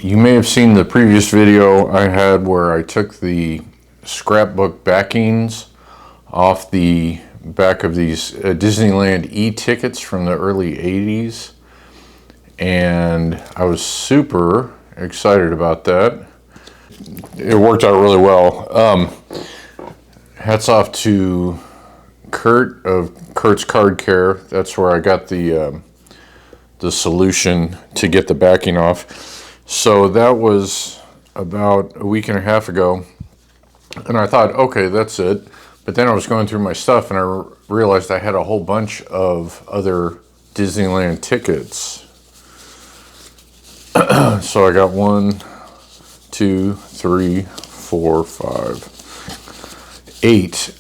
You may have seen the previous video I had where I took the scrapbook backings off the back of these Disneyland e-tickets from the early 80s, and I was super excited about that. It worked out really well. Hats off to Kurt of Kurt's Card Care. That's where I got the solution to get the backing off. So that was about a week and a half ago, and I thought, okay, that's it. But then I was going through my stuff and I realized I had a whole bunch of other Disneyland tickets. So I got 1, 2, 3, 4, 5, 8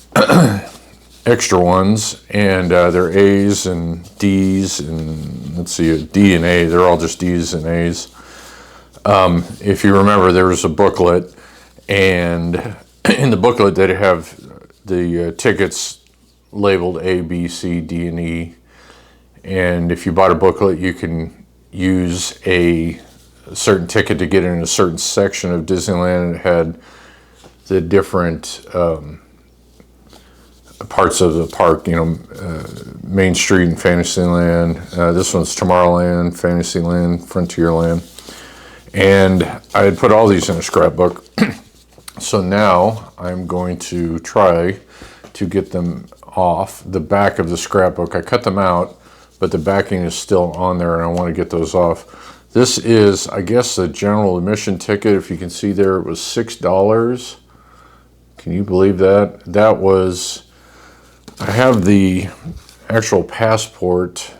extra ones, and they're A's and D's, and let's see, a D and A, they're all just D's and A's. If you remember, there was a booklet, and in the booklet they have the tickets labeled A, B, C, D, and E. And if you bought a booklet, you can use a certain ticket to get in a certain section of Disneyland. It had the different parts of the park, Main Street and Fantasyland. This one's Tomorrowland, Fantasyland, Frontierland. And I had put all these in a scrapbook. So now I'm going to try to get them off the back of the scrapbook. I cut them out, but the backing is still on there, and I want to get those off. This is, I guess, the general admission ticket. If you can see there, it was $6. Can you believe that? That was, I have the actual passport,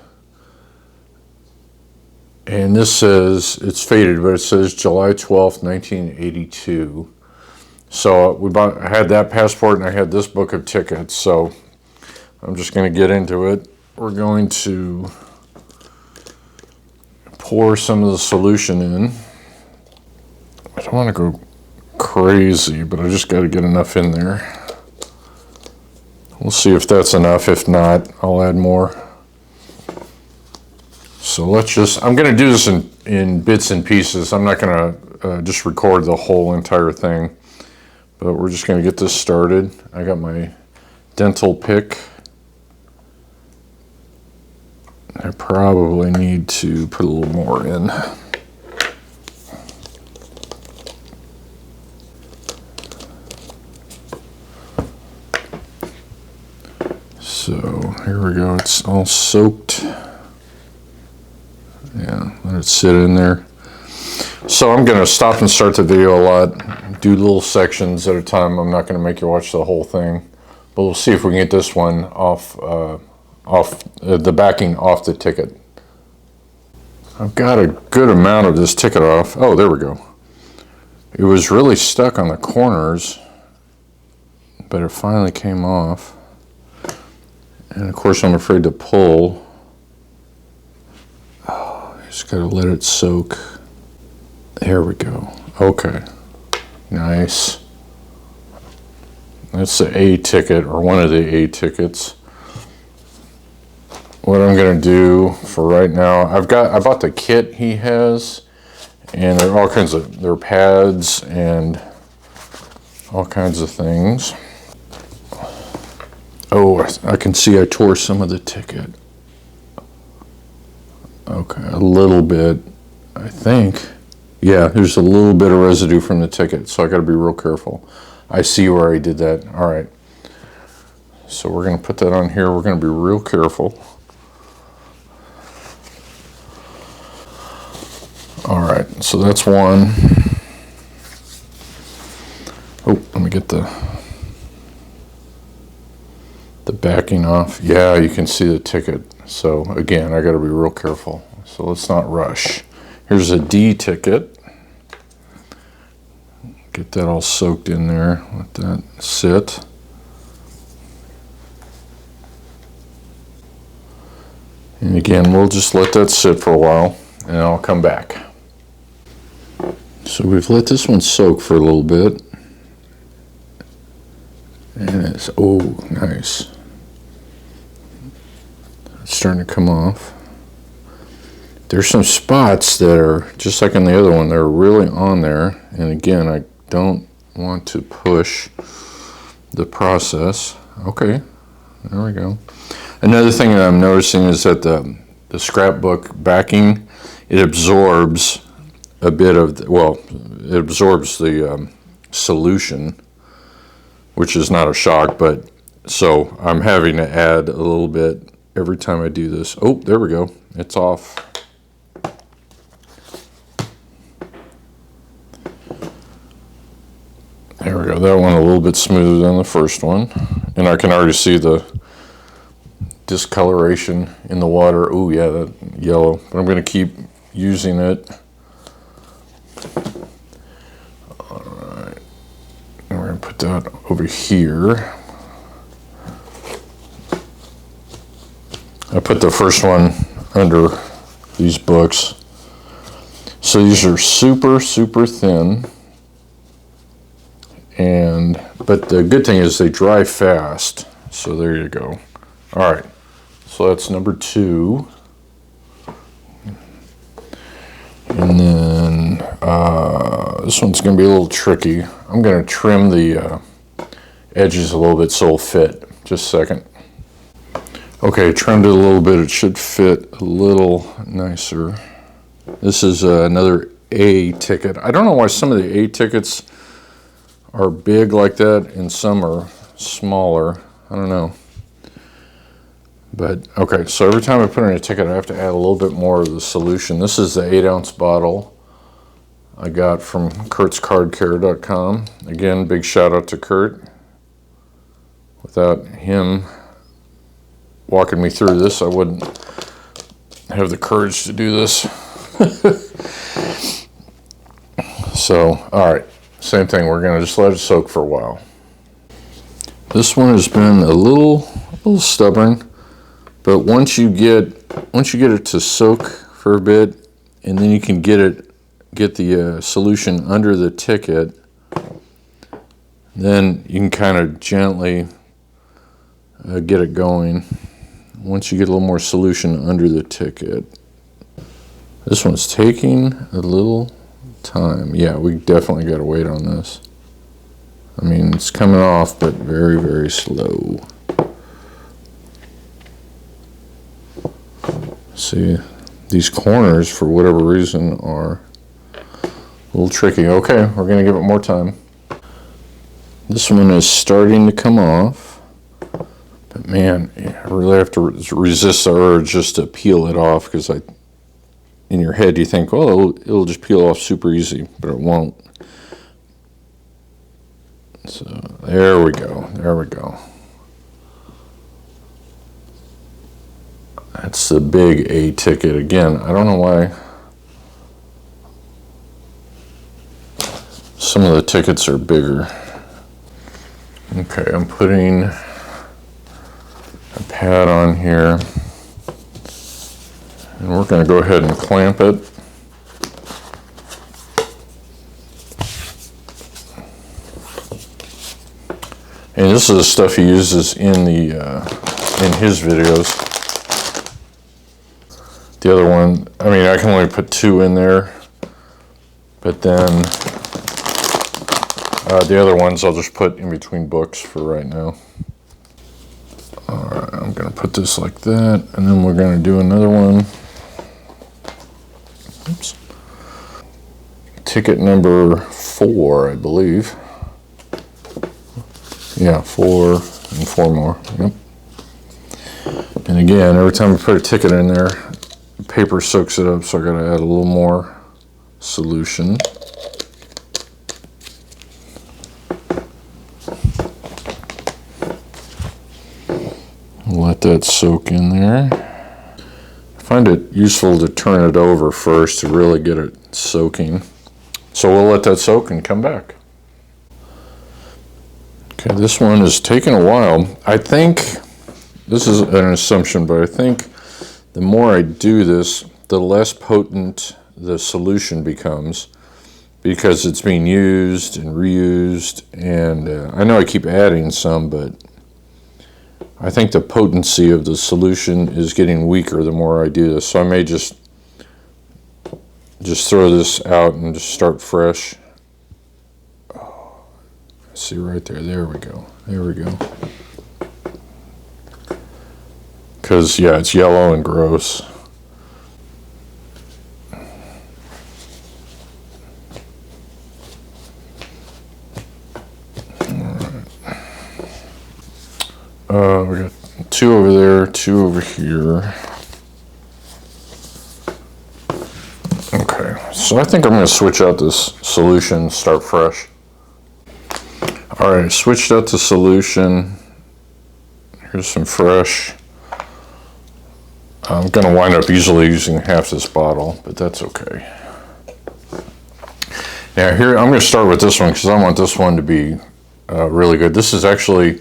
and this says, it's faded, but it says July 12th, 1982. So I had that passport and I had this book of tickets. So I'm just going to get into it. We're going to pour some of the solution in. I don't want to go crazy, but I just got to get enough in there. We'll see if that's enough. If not, I'll add more. So I'm going to do this in bits and pieces. I'm not going to just record the whole entire thing. But we're just going to get this started. I got my dental pick. I probably need to put a little more in. So here we go. It's all soaked. Yeah, let it sit in there. So I'm going to stop and start the video a lot, do little sections at a time. I'm not going to make you watch the whole thing, but we'll see if we can get this one off the backing off the ticket. I've got a good amount of this ticket off. Oh, there we go. It was really stuck on the corners, but it finally came off. And of course, I'm afraid to pull. Oh, just got to let it soak. There we go. Okay. Nice. That's the A ticket, or one of the A tickets. What I'm going to do for right now, I bought the kit he has, and there are all kinds of, there are pads and all kinds of things. Oh, I can see I tore some of the ticket. Okay, a little bit, I think. Yeah, there's a little bit of residue from the ticket, so I got to be real careful. I see where I did that. All right. So we're going to put that on here. We're going to be real careful. All right, so that's one. Oh, let me get the backing off. Yeah, you can see the ticket. So again, I got to be real careful. So let's not rush. Here's a D ticket. Get that all soaked in there. Let that sit. And again, we'll just let that sit for a while, and I'll come back. So we've let this one soak for a little bit. And it's, oh, nice. It's starting to come off. there's some spots that are just like in the other one, they're really on there. And again, I don't want to push the process. Okay, there we go. Another thing that I'm noticing is that the scrapbook backing, it absorbs a bit of, it absorbs the solution, which is not a shock, but so I'm having to add a little bit every time I do this. Oh, there we go. It's off. There we go. That one a little bit smoother than the first one. And I can already see the discoloration in the water. Oh yeah, that yellow. But I'm going to keep using it. All right. And we're going to put that over here. I put the first one under these books. So these are super, super thin. But the good thing is they dry fast. So there you go. All right. So that's number 2. And then this one's going to be a little tricky. I'm going to trim the edges a little bit so it'll fit. Just a second. Okay, trimmed it a little bit. It should fit a little nicer. This is another A ticket. I don't know why some of the A tickets are big like that and some are smaller. I don't know. But okay, so every time I put in a ticket, I have to add a little bit more of the solution. This is the 8-ounce bottle I got from kurtscardcare.com. Again, big shout out to Kurt. Without him walking me through this, I wouldn't have the courage to do this. So, all right, same thing. We're gonna just let it soak for a while. This one has been a little stubborn, but once you get it to soak for a bit, and then you can get the solution under the ticket, then you can kind of gently get it going. Once you get a little more solution under the ticket. This one's taking a little time. Yeah, we definitely got to wait on this. I mean, it's coming off, but very, very slow. See, these corners, for whatever reason, are a little tricky. Okay, we're going to give it more time. This one is starting to come off. But man, I really have to resist the urge just to peel it off, because in your head you think, oh, it'll just peel off super easy, but it won't. So there we go. There we go. That's the big A ticket. Again, I don't know why some of the tickets are bigger. Okay, I'm putting a pad on here, and we're going to go ahead and clamp it. And this is the stuff he uses in his videos. The other one, I mean, I can only put 2 in there, but then the other ones I'll just put in between books for right now. Alright, I'm going to put this like that, and then we're going to do another one. Oops. Ticket number 4, I believe. Yeah, 4 and 4 more. Yep. And again, every time I put a ticket in there, the paper soaks it up, so I got to add a little more solution. Let that soak in there. I find it useful to turn it over first to really get it soaking. So we'll let that soak and come back. Okay, this one is taking a while. I think, this is an assumption, but I think the more I do this, the less potent the solution becomes, because it's being used and reused. And I know I keep adding some, but I think the potency of the solution is getting weaker the more I do this. So I may just just throw this out and just start fresh. Oh, see right there. There we go. There we go. Because, yeah, it's yellow and gross. We got 2 over there, 2 over here. Okay, so I think I'm going to switch out this solution, start fresh. All right, switched out the solution. Here's some fresh. I'm going to wind up easily using half this bottle, but that's okay. Now here, I'm going to start with this one because I want this one to be really good. This is actually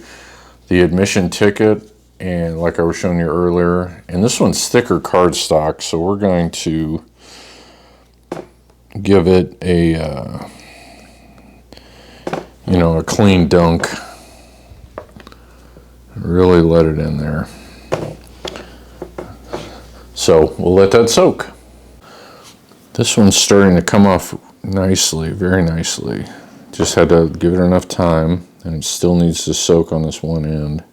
the admission ticket, and like I was showing you earlier, and this one's thicker cardstock, so we're going to give it a a clean dunk. Really let it in there. So we'll let that soak. This one's starting to come off nicely, very nicely. Just had to give it enough time, and it still needs to soak on this one end.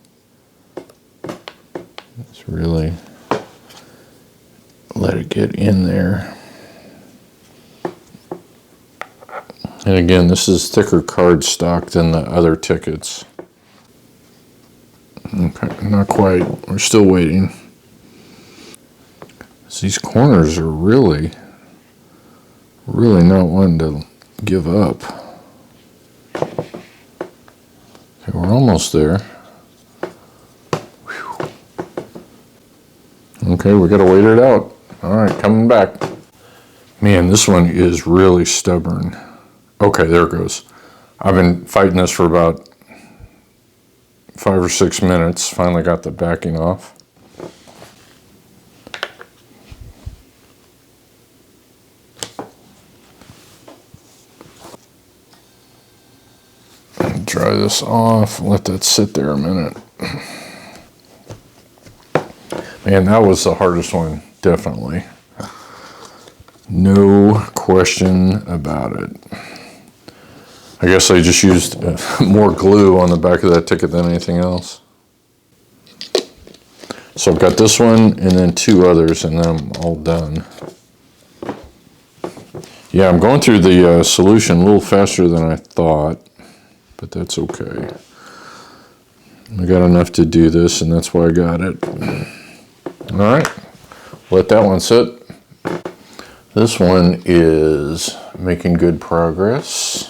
Just really let it get in there. And again, this is thicker cardstock than the other tickets. Okay, not quite. We're still waiting. So these corners are really not wanting to give up. Okay, we're almost there. Whew. Okay, we gotta wait it out. All right, coming back. Man, this one is really stubborn. Okay, there it goes. I've been fighting this for about 5 or 6 minutes. Finally got the backing off. Dry this off, let that sit there a minute. Man, that was the hardest one, definitely. No question about it. I guess I just used more glue on the back of that ticket than anything else. So I've got this one and then 2 others, and then I'm all done. Yeah, I'm going through the solution a little faster than I thought, but that's okay. I got enough to do this, and that's why I got it. All right, let that one sit. This one is making good progress.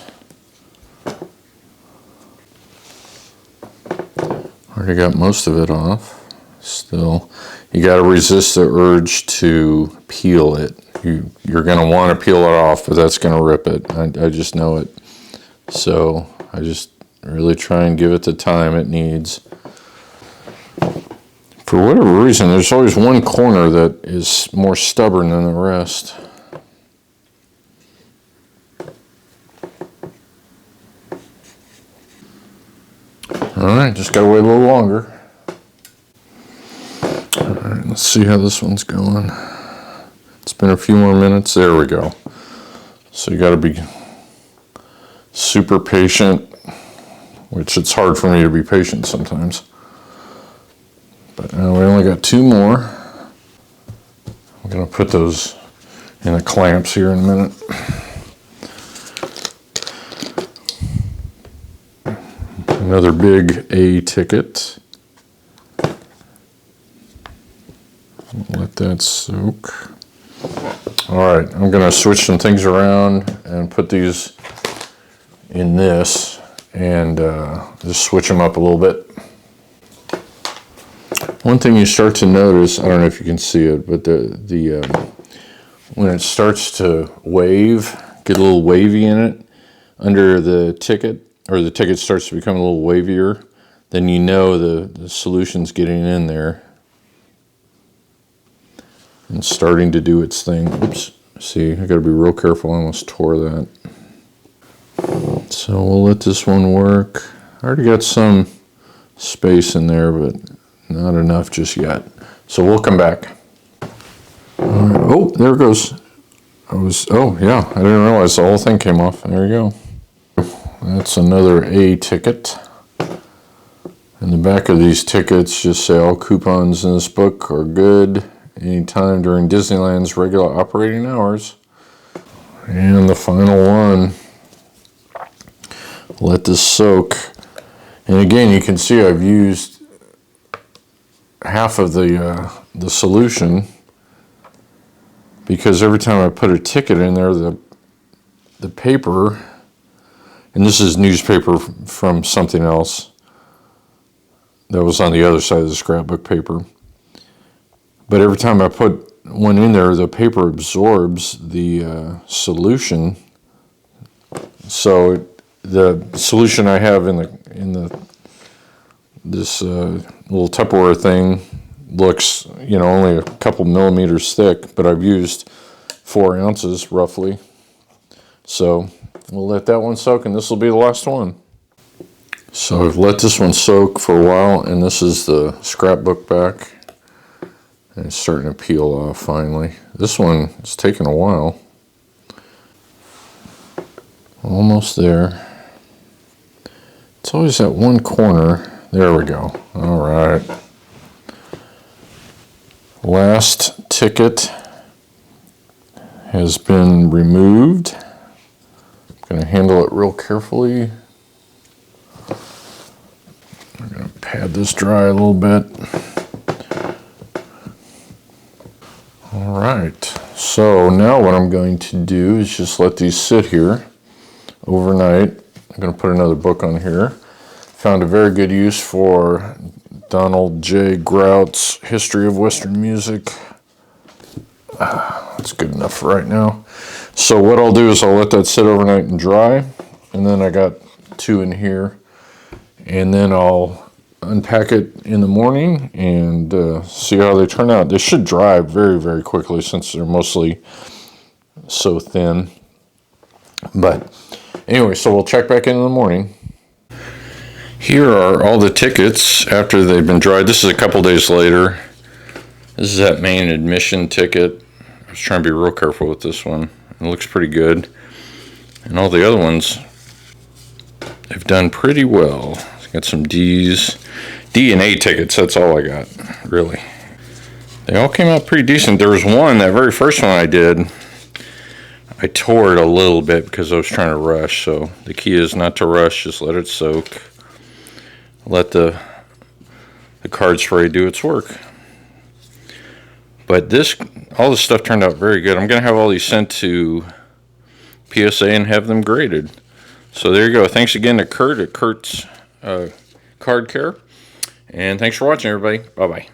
Already got most of it off. Still, you got to resist the urge to peel it. You're going to want to peel it off, but that's going to rip it. I just know it. So I just really try and give it the time it needs. For whatever reason, there's always one corner that is more stubborn than the rest. All right, just gotta wait a little longer. All right, let's see how this one's going. It's been a few more minutes. There we go. So you gotta be super patient, which it's hard for me to be patient sometimes. But now we only got 2 more. I'm gonna put those in the clamps here in a minute. Another big A ticket. Let that soak. All right, I'm gonna switch some things around and put these in this and just switch them up a little bit. One thing you start to notice, I don't know if you can see it, but when it starts to wave, get a little wavy in it under the ticket, or the ticket starts to become a little wavier, then you know the solution's getting in there and starting to do its thing. Oops, see, I gotta be real careful, I almost tore that. So we'll let this one work. I already got some space in there, but not enough just yet. So we'll come back. All right. Oh, there it goes. Oh yeah, I didn't realize the whole thing came off. There you go. That's another A ticket. And the back of these tickets just say all coupons in this book are good anytime during Disneyland's regular operating hours. And the final one, let this soak. And again, you can see I've used half of the solution, because every time I put a ticket in there, the paper, and this is newspaper from something else that was on the other side of the scrapbook paper, but every time I put one in there, the paper absorbs the solution. So the solution I have in this little Tupperware thing looks, only a couple millimeters thick, but I've used 4 ounces roughly. So we'll let that one soak, and this will be the last one. So I've let this one soak for a while, and this is the scrapbook back, and it's starting to peel off finally. This one is taking a while. Almost there. It's always that one corner. There we go. All right. Last ticket has been removed. I'm going to handle it real carefully. I'm going to pad this dry a little bit. All right. So now what I'm going to do is just let these sit here overnight. I'm going to put another book on here. Found a very good use for Donald J. Grout's History of Western Music. That's good enough for right now. So what I'll do is I'll let that sit overnight and dry, and then I got 2 in here, and then I'll unpack it in the morning and see how they turn out. They should dry very, very quickly since they're mostly so thin. But anyway, so we'll check back in the morning. Here are all the tickets after they've been dried. This is a couple days later. This is that main admission ticket. I was trying to be real careful with this one. It looks pretty good. And all the other ones, they've done pretty well. Got some D's. D and A tickets, that's all I got, really. They all came out pretty decent. There was one, that very first one I did, I tore it a little bit because I was trying to rush. So the key is not to rush, just let it soak. Let the card spray do its work. But all this stuff turned out very good. I'm going to have all these sent to PSA and have them graded. So there you go. Thanks again to Kurt at Kurt's Card Care. And thanks for watching, everybody. Bye-bye.